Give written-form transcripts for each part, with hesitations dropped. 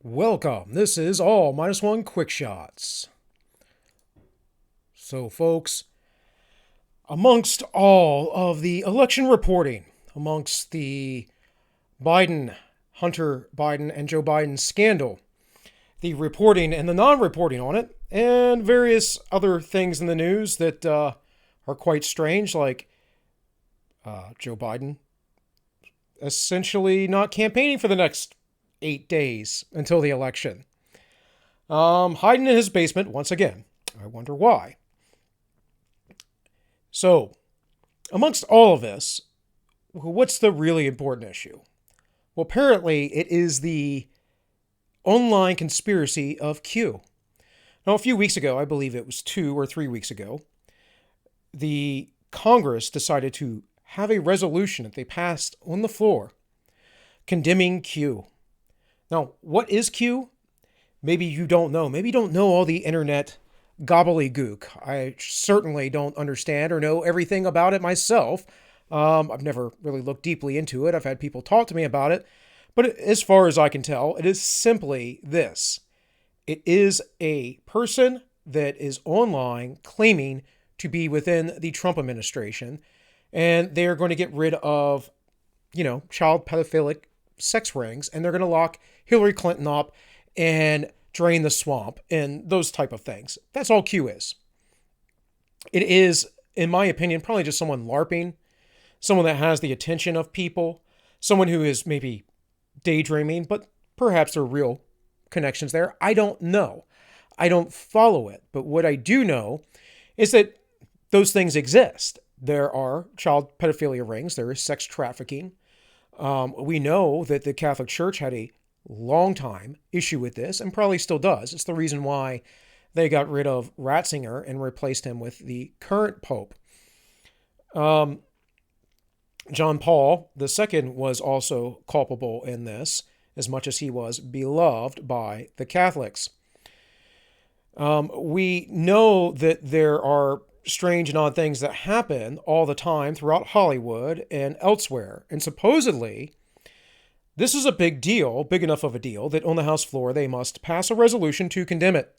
Welcome. This is AllMinucOne Quick Shots. So, folks, amongst all of the election reporting, amongst the Hunter Biden and Joe Biden scandal, the reporting and the non-reporting on it, and various other things in the news that are quite strange, like Joe Biden essentially not campaigning for the next 8 days until the election. Hiding in his basement once again. I wonder why. So, amongst all of this, what's the really important issue? Well, apparently it is the online conspiracy of Q. Now, a few weeks ago, I believe it was 2 or 3 weeks ago, the Congress decided to have a resolution that they passed on the floor condemning Q. Now, what is Q? Maybe you don't know. Maybe you don't know all the internet gobbledygook. I certainly don't understand or know everything about it myself. I've never really looked deeply into it. I've had people talk to me about it. But as far as I can tell, it is simply this. It is a person that is online claiming to be within the Trump administration, and they are going to get rid of, child pedophilic sex rings, and they're going to lock Hillary Clinton up and drain the swamp and those type of things. That's all Q is. It is, in my opinion, probably just someone LARPing, someone that has the attention of people, someone who is maybe daydreaming, but perhaps there are real connections there. I don't know. I don't follow it. But what I do know is that those things exist. There are child pedophilia rings. There is sex trafficking. We know that the Catholic Church had a long time issue with this and probably still does. It's the reason why they got rid of Ratzinger and replaced him with the current Pope. John Paul II was also culpable in this, as much as he was beloved by the Catholics. We know that there are strange and odd things that happen all the time throughout Hollywood and elsewhere. And supposedly, this is a big deal, big enough of a deal, that on the House floor they must pass a resolution to condemn it.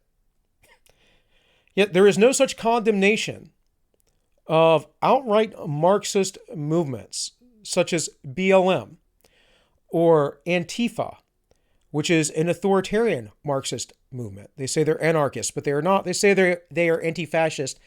Yet there is no such condemnation of outright Marxist movements, such as BLM or Antifa, which is an authoritarian Marxist movement. They say they're anarchists, but they are not. They say they are anti-fascist,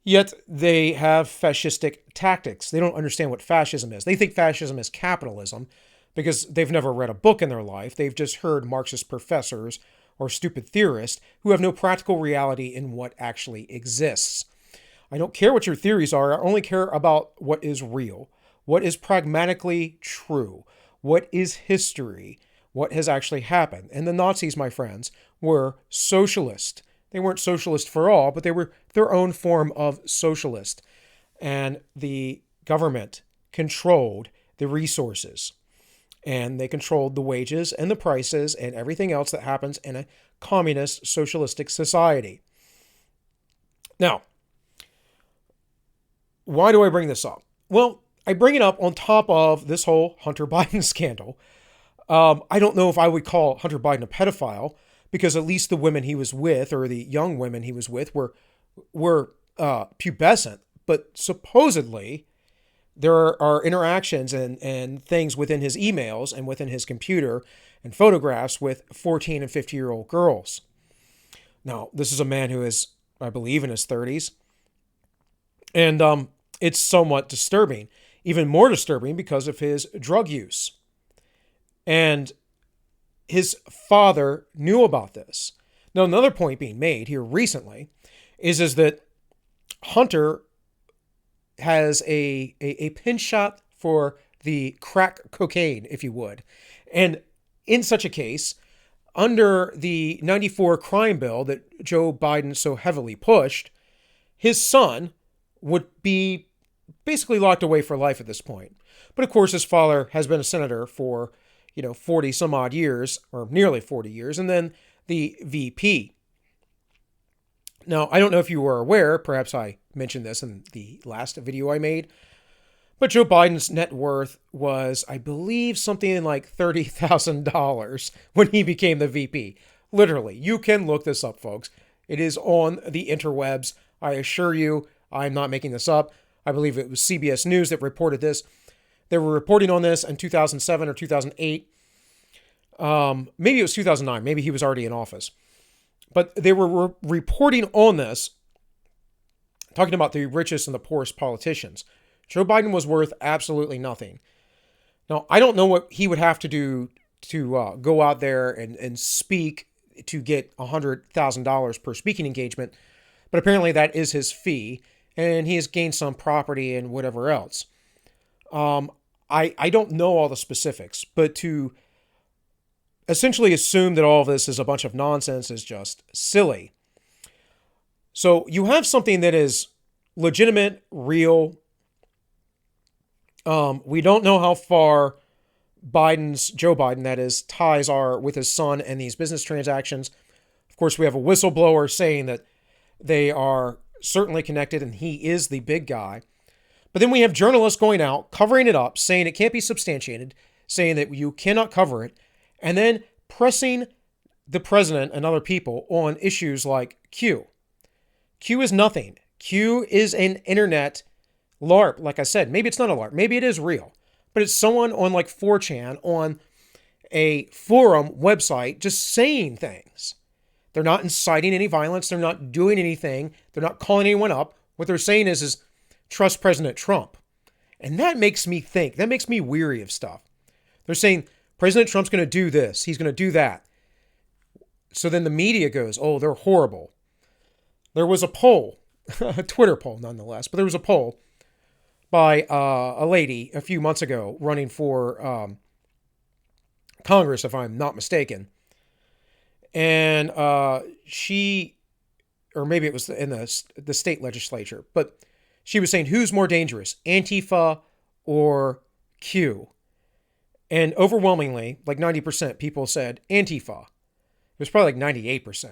yet they have fascistic tactics. They don't understand what fascism is. They think fascism is capitalism because they've never read a book in their life. They've just heard Marxist professors or stupid theorists who have no practical reality in what actually exists. I don't care what your theories are. I only care about what is real, what is pragmatically true, what is history, what has actually happened. And the Nazis, my friends, were socialist. They weren't socialist for all, but they were their own form of socialist. And the government controlled the resources. And they controlled the wages and the prices and everything else that happens in a communist socialistic society. Now, why do I bring this up? Well, I bring it up on top of this whole Hunter Biden scandal. I don't know if I would call Hunter Biden a pedophile, because at least the women he was with, or the young women he was with, were pubescent. But supposedly, there are interactions and things within his emails and within his computer and photographs with 14 and 50-year-old girls. Now, this is a man who is, I believe, in his 30s. And it's somewhat disturbing. Even more disturbing because of his drug use. And his father knew about this. Now, another point being made here recently is that Hunter has a pin shot for the crack cocaine, if you would. And in such a case, under the 94 crime bill that Joe Biden so heavily pushed, his son would be basically locked away for life at this point. But of course, his father has been a senator for 40 some odd years, or nearly 40 years, and then the VP. Now, I don't know if you were aware, perhaps I mentioned this in the last video I made, But Joe Biden's net worth was, I believe, something like $30,000 when he became the VP. Literally, you can look this up, folks. It is on the interwebs. I assure you, I'm not making this up. I believe it was CBS News that reported this. They were reporting on this in 2007 or 2008. Maybe it was 2009. Maybe he was already in office. But they were reporting on this, talking about the richest and the poorest politicians. Joe Biden was worth absolutely nothing. Now, I don't know what he would have to do to go out there and speak to get $100,000 per speaking engagement, but apparently that is his fee, and he has gained some property and whatever else. I don't know all the specifics, but to essentially assume that all of this is a bunch of nonsense is just silly. So you have something that is legitimate, real. We don't know how far Joe Biden, that is, ties are with his son and these business transactions. Of course, we have a whistleblower saying that they are certainly connected and he is the big guy. But then we have journalists going out, covering it up, saying it can't be substantiated, saying that you cannot cover it, and then pressing the president and other people on issues like Q. Q is nothing. Q is an internet LARP. Like I said, maybe it's not a LARP. Maybe it is real. But it's someone on like 4chan on a forum website just saying things. They're not inciting any violence. They're not doing anything. They're not calling anyone up. What they're saying is trust President Trump. And that makes me think. That makes me weary of stuff. They're saying President Trump's going to do this. He's going to do that. So then the media goes, oh, they're horrible. There was a poll, a Twitter poll nonetheless, but there was a poll by a lady a few months ago running for Congress, if I'm not mistaken. And she, or maybe it was in the state legislature, but she was saying, who's more dangerous, Antifa or Q? And overwhelmingly, like 90%, people said Antifa. It was probably like 98%.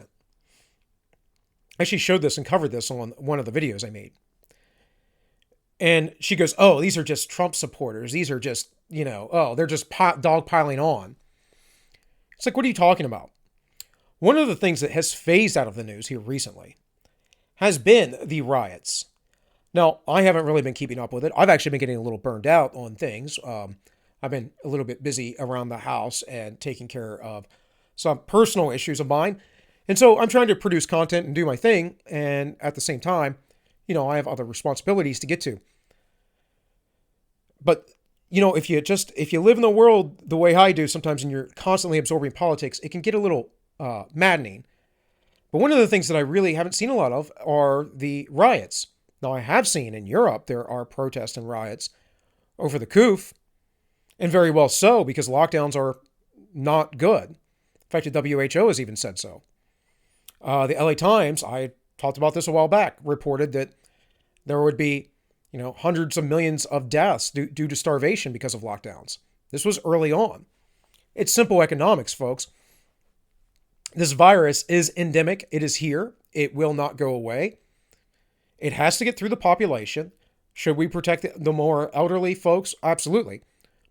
I actually showed this and covered this on one of the videos I made. And she goes, oh, these are just Trump supporters. These are just, they're just dogpiling on. It's like, what are you talking about? One of the things that has phased out of the news here recently has been the riots. Now, I haven't really been keeping up with it. I've actually been getting a little burned out on things. I've been a little bit busy around the house and taking care of some personal issues of mine. And so I'm trying to produce content and do my thing. And at the same time, I have other responsibilities to get to. But, if you live in the world the way I do sometimes and you're constantly absorbing politics, it can get a little maddening. But one of the things that I really haven't seen a lot of are the riots. Now, I have seen in Europe there are protests and riots over the COOF, and very well so, because lockdowns are not good. In fact, the WHO has even said so. The LA Times, I talked about this a while back, reported that there would be, hundreds of millions of deaths due to starvation because of lockdowns. This was early on. It's simple economics, folks. This virus is endemic. It is here. It will not go away. It has to get through the population. Should we protect the more elderly folks? Absolutely.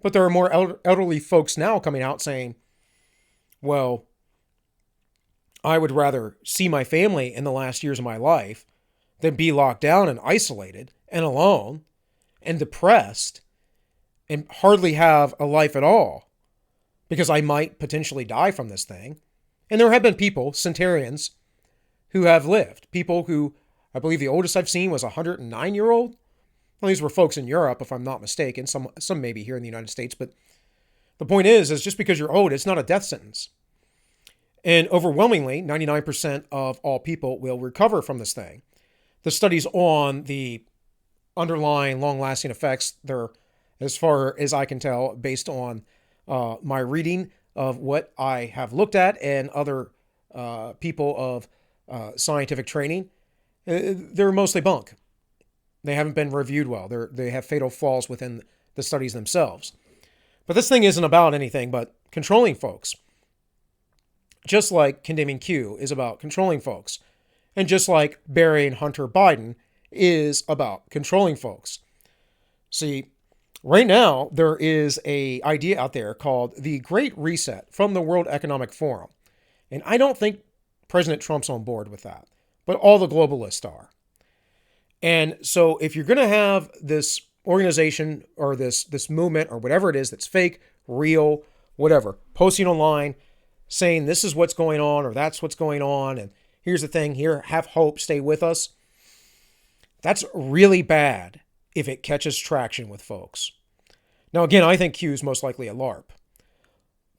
But there are more elderly folks now coming out saying, well, I would rather see my family in the last years of my life than be locked down and isolated and alone and depressed and hardly have a life at all because I might potentially die from this thing. And there have been people, centenarians, who have lived. People who, I believe the oldest I've seen was a 109-year-old. Well, these were folks in Europe, if I'm not mistaken. Some maybe here in the United States. But the point is just because you're old, it's not a death sentence. And overwhelmingly, 99% of all people will recover from this thing. The studies on the underlying long-lasting effects, they're, as far as I can tell, based on my reading of what I have looked at and other people of scientific training, they're mostly bunk. They haven't been reviewed well. They have fatal flaws within the studies themselves. But this thing isn't about anything but controlling folks. Just like condemning Q is about controlling folks. And just like burying Hunter Biden is about controlling folks. See, Right now, there is a idea out there called the Great Reset from the World Economic Forum. And I don't think President Trump's on board with that, but all the globalists are. And so if you're going to have this organization or this movement or whatever it is that's fake, real, whatever, posting online saying this is what's going on or that's what's going on and here's the thing, here, have hope, stay with us. That's really bad if it catches traction with folks. Now, again, I think Q is most likely a LARP.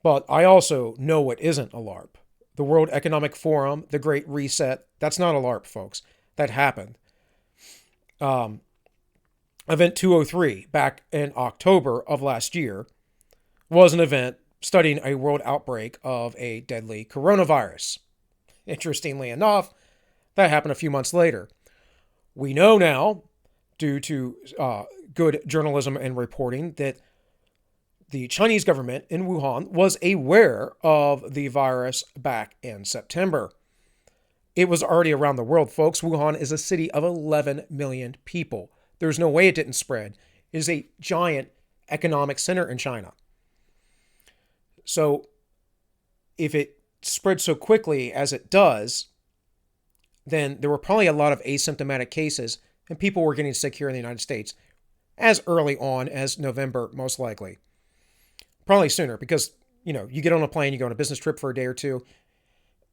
But I also know what isn't a LARP. The World Economic Forum, the Great Reset, that's not a LARP, folks. That happened. Event 203, back in October of last year, was an event studying a world outbreak of a deadly coronavirus. Interestingly enough, that happened a few months later. We know now, due to good journalism and reporting, that the Chinese government in Wuhan was aware of the virus back in September. It was already around the world, folks. Wuhan is a city of 11 million people. There's no way it didn't spread. It is a giant economic center in China. So if it spread so quickly as it does, then there were probably a lot of asymptomatic cases and people were getting sick here in the United States as early on as November, most likely. Probably sooner because, you get on a plane, you go on a business trip for a day or two,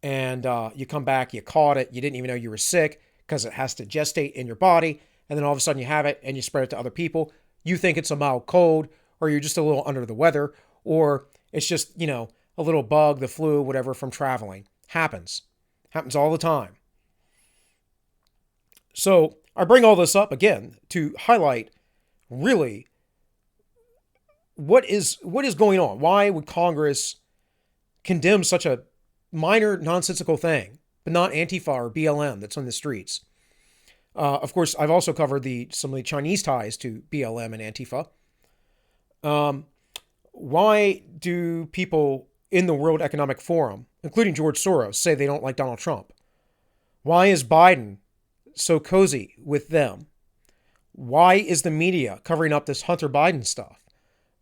and you come back, you caught it, you didn't even know you were sick because it has to gestate in your body, and then all of a sudden you have it and you spread it to other people. You think it's a mild cold, or you're just a little under the weather, or it's just, a little bug, the flu, whatever, from traveling. Happens all the time. So I bring all this up again to highlight really what is going on. Why would Congress condemn such a minor nonsensical thing, but not Antifa or BLM that's on the streets? Of course, I've also covered some of the Chinese ties to BLM and Antifa. Why do people in the World Economic Forum, including George Soros, say they don't like Donald Trump? Why is Biden so cozy with them? Why is the media covering up this Hunter Biden stuff?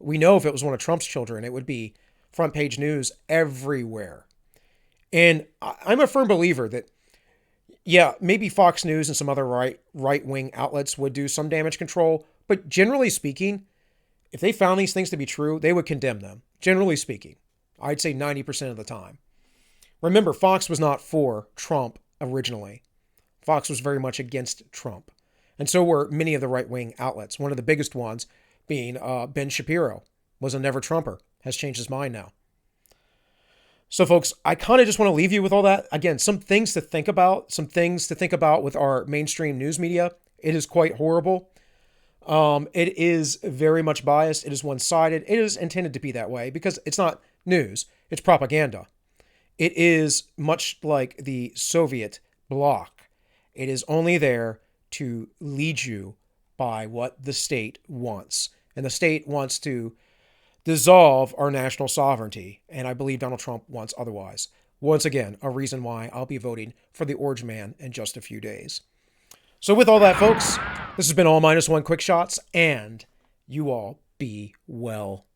We know if it was one of Trump's children, it would be front page news everywhere. And I'm a firm believer that, yeah, maybe Fox News and some other right-wing outlets would do some damage control, but generally speaking, if they found these things to be true, they would condemn them. Generally speaking, I'd say 90% of the time. Remember, Fox was not for Trump originally. Fox was very much against Trump. And so were many of the right-wing outlets. One of the biggest ones being Ben Shapiro, was a never-Trumper, has changed his mind now. So, folks, I kind of just want to leave you with all that. Again, some things to think about, with our mainstream news media. It is quite horrible. It is very much biased. It is one-sided. It is intended to be that way because it's not news. It's propaganda. It is much like the Soviet bloc. It is only there to lead you by what the state wants. And the state wants to dissolve our national sovereignty. And I believe Donald Trump wants otherwise. Once again, a reason why I'll be voting for the Orange Man in just a few days. So with all that, folks, this has been AllMinucOne Quick Shots, and you all be well.